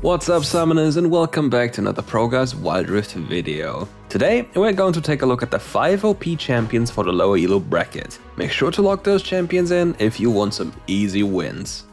What's up, summoners, and welcome back to another ProGuides Wild Rift video. Today, we're going to take a look at the 5 OP champions for the lower elo bracket. Make sure to lock those champions in if you want some easy wins.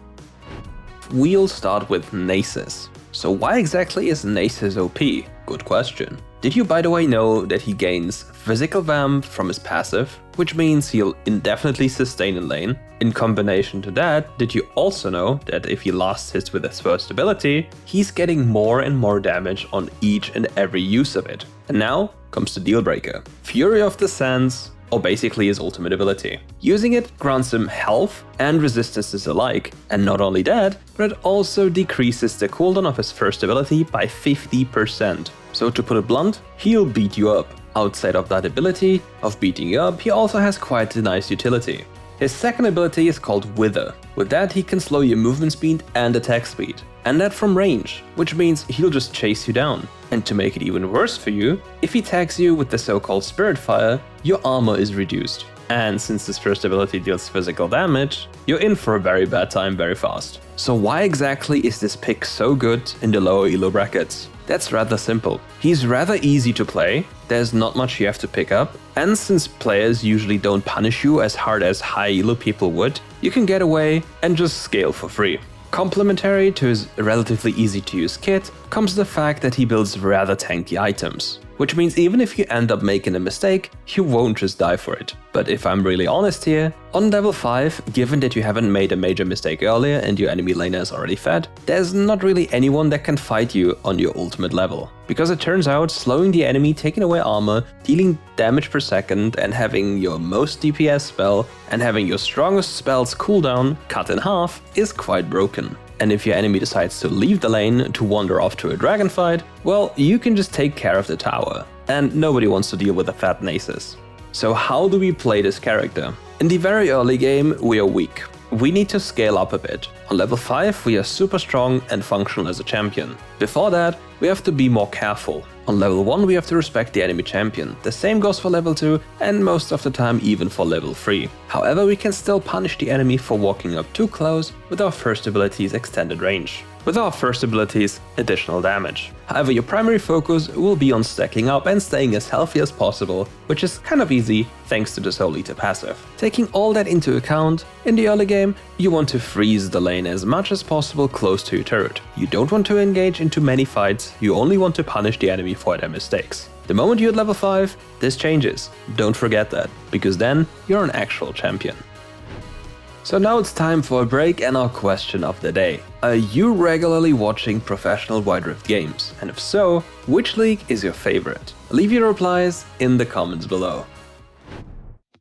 We'll start with Nasus. So why exactly is Nasus OP? Good question. Did you by the way know that he gains physical vamp from his passive, which means he'll indefinitely sustain in lane? In combination to that, did you also know that if he last hits with his first ability, he's getting more and more damage on each and every use of it? And now comes the deal breaker. Fury of the Sands, or basically his ultimate ability. Using it grants him health and resistances alike, and not only that, but it also decreases the cooldown of his first ability by 50%. So to put it blunt, he'll beat you up. Outside of that ability of beating you up, he also has quite a nice utility. His second ability is called Wither. With that, he can slow your movement speed and attack speed, and that from range, which means he'll just chase you down. And to make it even worse for you, if he tags you with the so-called Spirit Fire, your armor is reduced. And since his first ability deals physical damage, you're in for a very bad time very fast. So why exactly is this pick so good in the lower elo brackets? That's rather simple. He's rather easy to play, there's not much you have to pick up, and since players usually don't punish you as hard as high elo people would, you can get away and just scale for free. Complementary to his relatively easy to use kit comes the fact that he builds rather tanky items, which means even if you end up making a mistake, you won't just die for it. But if I'm really honest here, on level 5, given that you haven't made a major mistake earlier and your enemy laner is already fed, there's not really anyone that can fight you on your ultimate level. Because it turns out slowing the enemy, taking away armor, dealing damage per second, and having your most DPS spell and having your strongest spell's cooldown cut in half is quite broken. And if your enemy decides to leave the lane to wander off to a dragon fight, well, you can just take care of the tower. And nobody wants to deal with a fat Nasus. So how do we play this character? In the very early game, we are weak. We need to scale up a bit. On level 5, we are super strong and functional as a champion. Before that, we have to be more careful. On level 1, we have to respect the enemy champion. The same goes for level 2 and most of the time even for level 3. However, we can still punish the enemy for walking up too close with our first ability's extended range. With our first ability's additional damage. However, your primary focus will be on stacking up and staying as healthy as possible, which is kind of easy thanks to the Soul Eater passive. Taking all that into account, in the early game, you want to freeze the lane as much as possible close to your turret. You don't want to engage into many fights, you only want to punish the enemy for their mistakes. The moment you're at level 5, this changes. Don't forget that, because then you're an actual champion. So now it's time for a break and our question of the day. Are you regularly watching professional Wild Rift games? And if so, which league is your favorite? Leave your replies in the comments below.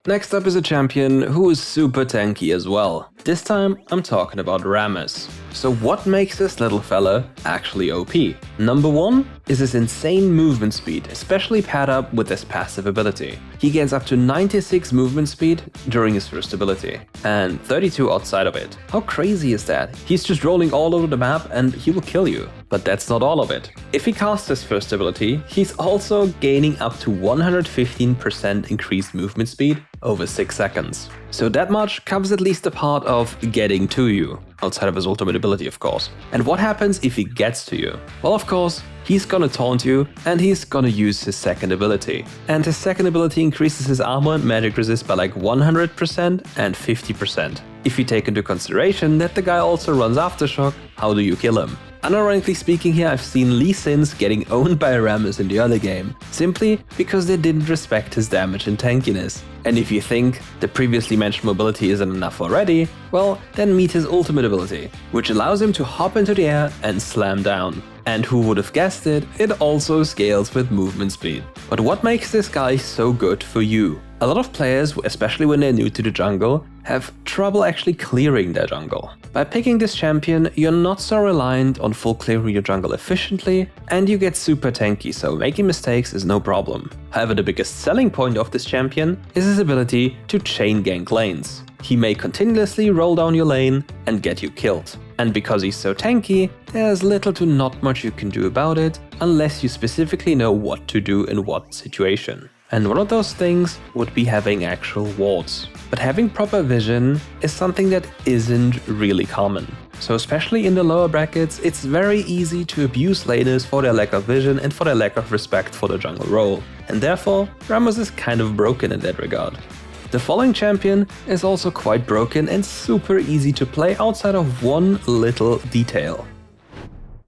Next up is a champion who is super tanky as well. This time I'm talking about Rammus. So what makes this little fella actually OP? Number 1 is his insane movement speed, especially paired up with his passive ability. He gains up to 96 movement speed during his first ability, and 32 outside of it. How crazy is that? He's just rolling all over the map and he will kill you. But that's not all of it. If he casts his first ability, he's also gaining up to 115% increased movement speed over 6 seconds. So that much covers at least the part of getting to you, outside of his ultimate ability of course. And what happens if he gets to you? Well, of course, he's gonna taunt you and he's gonna use his second ability. And his second ability increases his armor and magic resist by like 100% and 50%. If you take into consideration that the guy also runs Aftershock, how do you kill him? Unironically speaking here, I've seen Lee Sins getting owned by Rammus in the early game, simply because they didn't respect his damage and tankiness. And if you think the previously mentioned mobility isn't enough already, well, then meet his ultimate ability, which allows him to hop into the air and slam down. And who would have guessed it, it also scales with movement speed. But what makes this guy so good for you? A lot of players, especially when they're new to the jungle, have trouble actually clearing their jungle. By picking this champion, you're not so reliant on full clearing your jungle efficiently, and you get super tanky, so making mistakes is no problem. However, the biggest selling point of this champion is his ability to chain gank lanes. He may continuously roll down your lane and get you killed. And because he's so tanky, there's little to not much you can do about it, unless you specifically know what to do in what situation. And one of those things would be having actual wards. But having proper vision is something that isn't really common. So especially in the lower brackets, it's very easy to abuse laners for their lack of vision and for their lack of respect for the jungle role. And therefore, Rammus is kind of broken in that regard. The following champion is also quite broken and super easy to play outside of one little detail.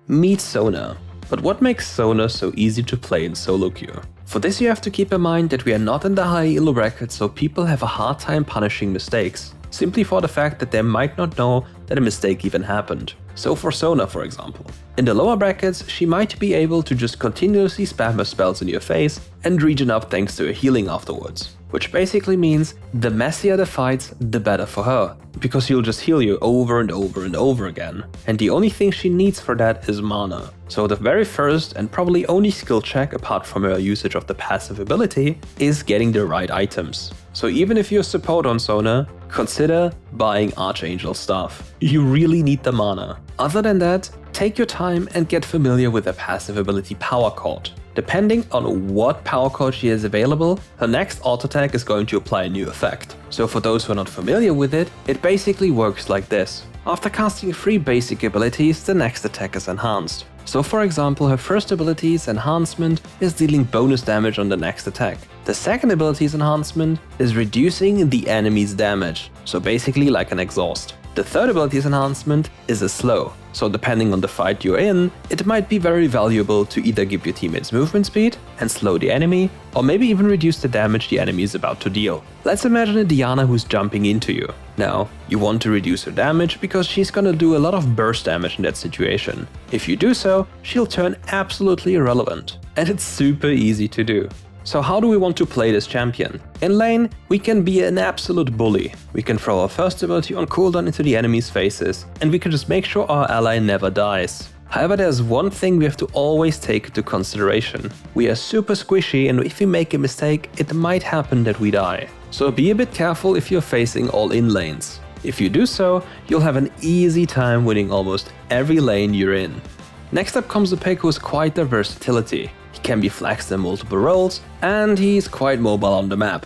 Meet Sona. But what makes Sona so easy to play in solo queue? For this you have to keep in mind that we are not in the high elo bracket, so people have a hard time punishing mistakes, simply for the fact that they might not know that a mistake even happened. So for Sona, for example. In the lower brackets, she might be able to just continuously spam her spells in your face and regen up thanks to her healing afterwards. Which basically means the messier the fights, the better for her, because she'll just heal you over and over and over again. And the only thing she needs for that is mana. So the very first and probably only skill check apart from her usage of the passive ability is getting the right items. So even if you're support on Sona, consider buying Archangel stuff. You really need the mana. Other than that, take your time and get familiar with the passive ability Power Chord. Depending on what power chord she has available, her next auto attack is going to apply a new effect. So for those who are not familiar with it, it basically works like this. After casting 3 basic abilities, the next attack is enhanced. So for example, her first ability's enhancement is dealing bonus damage on the next attack. The second ability's enhancement is reducing the enemy's damage, so basically like an exhaust. The third ability's enhancement is a slow, so depending on the fight you're in, it might be very valuable to either give your teammates movement speed and slow the enemy, or maybe even reduce the damage the enemy is about to deal. Let's imagine a Diana who's jumping into you. Now, you want to reduce her damage because she's gonna do a lot of burst damage in that situation. If you do so, she'll turn absolutely irrelevant. And it's super easy to do. So how do we want to play this champion? In lane, we can be an absolute bully. We can throw our first ability on cooldown into the enemy's faces, and we can just make sure our ally never dies. However, there's one thing we have to always take into consideration. We are super squishy, and if we make a mistake, it might happen that we die. So be a bit careful if you're facing all in lanes. If you do so, you'll have an easy time winning almost every lane you're in. Next up comes a pick who has quite the versatility. He can be flexed in multiple roles, and he's quite mobile on the map.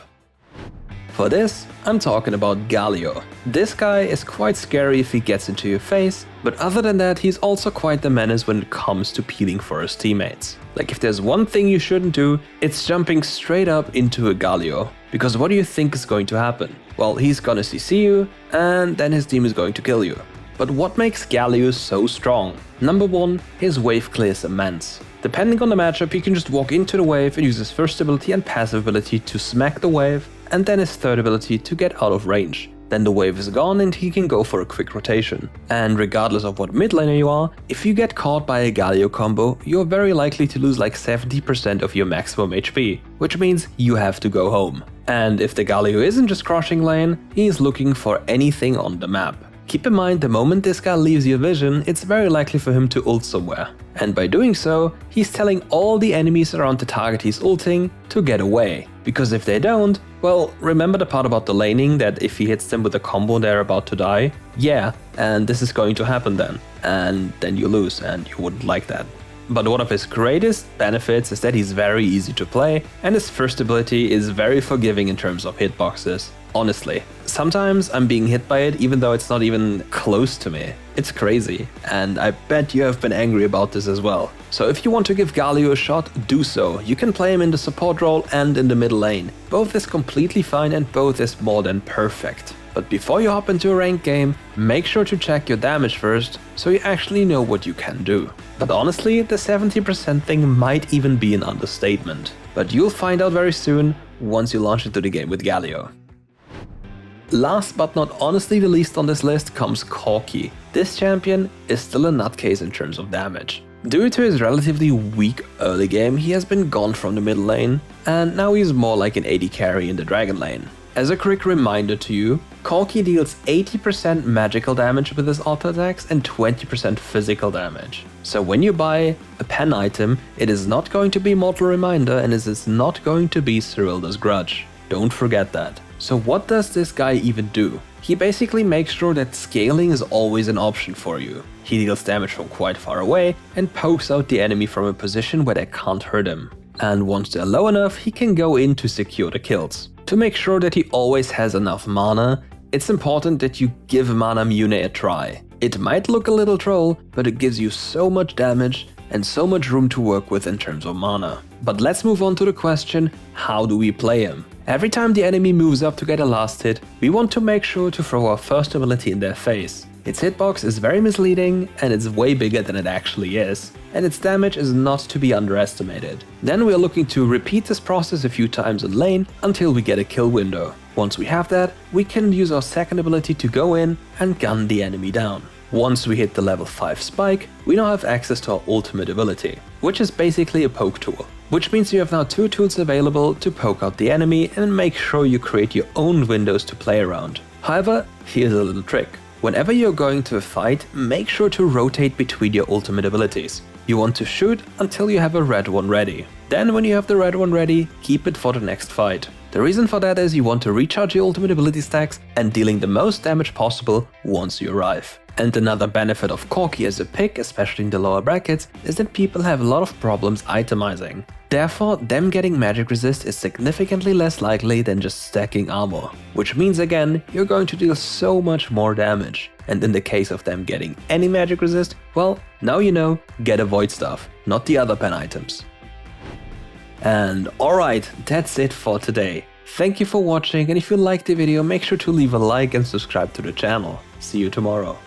For this, I'm talking about Galio. This guy is quite scary if he gets into your face, but other than that, he's also quite the menace when it comes to peeling for his teammates. Like if there's one thing you shouldn't do, it's jumping straight up into a Galio. Because what do you think is going to happen? Well, he's gonna CC you, and then his team is going to kill you. But what makes Galio so strong? Number 1, his wave clear is immense. Depending on the matchup, he can just walk into the wave and use his first ability and passive ability to smack the wave, and then his third ability to get out of range. Then the wave is gone and he can go for a quick rotation. And regardless of what mid laner you are, if you get caught by a Galio combo, you're very likely to lose like 70% of your maximum HP, which means you have to go home. And if the Galio isn't just crushing lane, he's looking for anything on the map. Keep in mind, the moment this guy leaves your vision, it's very likely for him to ult somewhere. And by doing so, he's telling all the enemies around the target he's ulting to get away. Because if they don't, well, remember the part about the laning, that if he hits them with a combo they're about to die? Yeah, and this is going to happen then. And then you lose, and you wouldn't like that. But one of his greatest benefits is that he's very easy to play, and his first ability is very forgiving in terms of hitboxes. Honestly, sometimes I'm being hit by it even though it's not even close to me. It's crazy, and I bet you have been angry about this as well. So if you want to give Galio a shot, do so. You can play him in the support role and in the middle lane. Both is completely fine and both is more than perfect. But before you hop into a ranked game, make sure to check your damage first, so you actually know what you can do. But honestly, the 70% thing might even be an understatement. But you'll find out very soon, once you launch into the game with Galio. Last but not honestly the least on this list comes Corki. This champion is still a nutcase in terms of damage. Due to his relatively weak early game, he has been gone from the middle lane, and now he's more like an AD carry in the dragon lane. As a quick reminder to you, Corki deals 80% magical damage with his auto attacks and 20% physical damage. So when you buy a pen item, it is not going to be Mortal Reminder and it is not going to be Cyrilda's Grudge. Don't forget that. So what does this guy even do? He basically makes sure that scaling is always an option for you. He deals damage from quite far away and pokes out the enemy from a position where they can't hurt him. And once they're low enough, he can go in to secure the kills. To make sure that he always has enough mana, it's important that you give Mana Mune a try. It might look a little troll, but it gives you so much damage and so much room to work with in terms of mana. But let's move on to the question, how do we play him? Every time the enemy moves up to get a last hit, we want to make sure to throw our first ability in their face. Its hitbox is very misleading and it's way bigger than it actually is, and its damage is not to be underestimated. Then we are looking to repeat this process a few times in lane until we get a kill window. Once we have that, we can use our second ability to go in and gun the enemy down. Once we hit the level 5 spike, we now have access to our ultimate ability, which is basically a poke tool. Which means you have now 2 tools available to poke out the enemy and make sure you create your own windows to play around. However, here's a little trick. Whenever you're going to a fight, make sure to rotate between your ultimate abilities. You want to shoot until you have a red one ready. Then when you have the red one ready, keep it for the next fight. The reason for that is you want to recharge your ultimate ability stacks and dealing the most damage possible once you arrive. And another benefit of Corki as a pick, especially in the lower brackets, is that people have a lot of problems itemizing. Therefore, them getting magic resist is significantly less likely than just stacking armor. Which means again, you're going to deal so much more damage. And in the case of them getting any magic resist, well, now you know, get a void staff, not the other pen items. And alright, that's it for today. Thank you for watching, and if you liked the video, make sure to leave a like and subscribe to the channel. See you tomorrow.